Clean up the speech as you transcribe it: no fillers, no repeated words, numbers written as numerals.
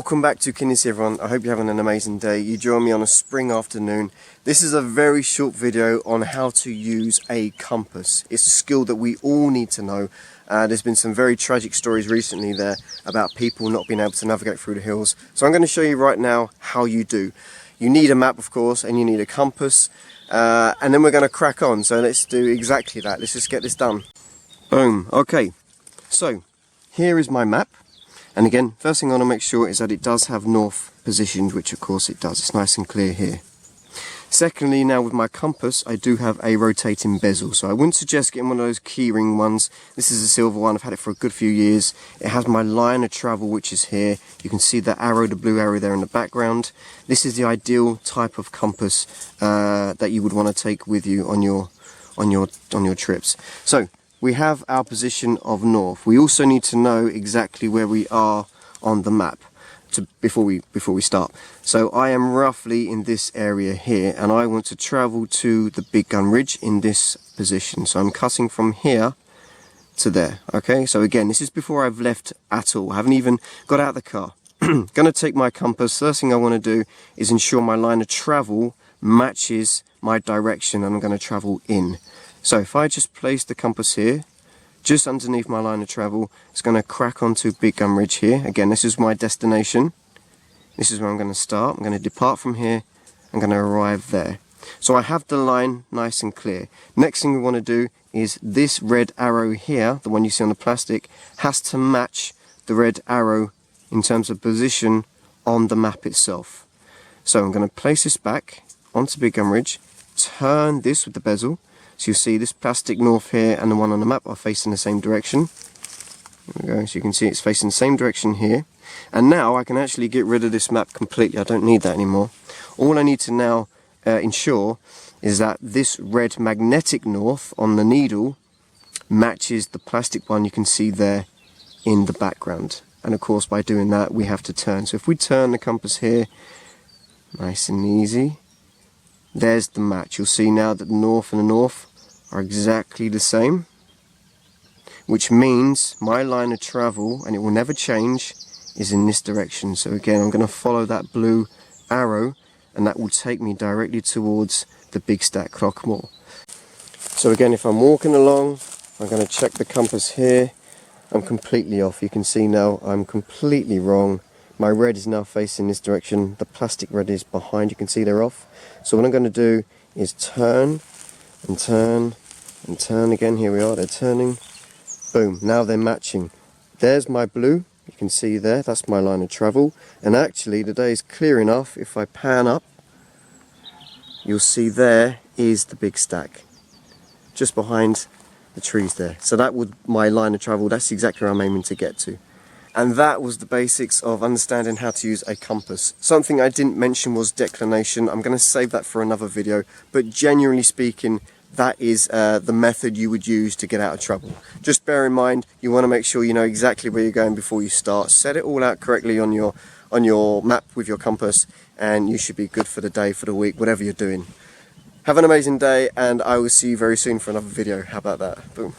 Welcome back to Kinisi, everyone. I hope you're having an amazing day. You join me on a spring afternoon. This is a very short video on how to use a compass. It's a skill that we all need to know. There's been some very tragic stories recently there about people not being able to navigate through the hills. So I'm going to show you right now how you do. You need a map, of course, and you need a compass. And then we're going to crack on. So let's do exactly that. Let's just get this done. Boom. Okay. So here is my map. And again, first thing I want to make sure is that it does have north positioned, which of course it does. It's nice and clear here. Secondly, now with my compass, I do have a rotating bezel. So I wouldn't suggest getting one of those keyring ones. This is a silver one. I've had it for a good few years. It has my line of travel, which is here. You can see the arrow, the blue arrow there in the background. This is the ideal type of compass that you would want to take with you on your trips. So we have our position of north. We also need to know exactly where we are on the map before we start. So I am roughly in this area here, and I want to travel to the Big Gun Ridge in this position. So I'm cutting from here to there. Okay, so again, this is before I've left at all. I haven't even got out of the car. Gonna take my compass. First thing I want to do is ensure my line of travel matches my direction, and I'm going to travel in. So if I just place the compass here, just underneath my line of travel, it's going to crack onto Big Gun Ridge here. Again, this is my destination. This is where I'm going to start. I'm going to depart from here. I'm going to arrive there. So I have the line nice and clear. Next thing we want to do is this red arrow here, the one you see on the plastic, has to match the red arrow in terms of position on the map itself. So I'm going to place this back onto Big Gun Ridge, turn this with the bezel. So you see this plastic north here and the one on the map are facing the same direction. There we go. So you can see it's facing the same direction here. And now I can actually get rid of this map completely. I don't need that anymore. All I need to now ensure is that this red magnetic north on the needle matches the plastic one you can see there in the background. And of course, by doing that, we have to turn. So if we turn the compass here, nice and easy, there's the match. You'll see now that the north and the north are exactly the same, which means my line of travel, and it will never change, is in this direction. So again, I'm going to follow that blue arrow, and that will take me directly towards the Big Stack Crockmore. So again, if I'm walking along, I'm going to check the compass here. I'm completely off. You can see now I'm completely wrong. My red is now facing this direction. The plastic red is behind. You can see they're off. So what I'm going to do is turn and turn and turn again. Here we are. They're turning. Boom. Now they're matching. There's my blue. You can see there. That's my line of travel. And actually the day is clear enough. If I pan up, you'll see there is the Big Stack just behind the trees there. So that would my line of travel. That's exactly where I'm aiming to get to. And that was the basics of understanding how to use a compass. Something I didn't mention was declination. I'm going to save that for another video. But generally speaking, that is the method you would use to get out of trouble. Just bear in mind, you want to make sure you know exactly where you're going before you start. Set it all out correctly on your map with your compass, and you should be good for the day, for the week, whatever you're doing. Have an amazing day, and I will see you very soon for another video. How about that? Boom.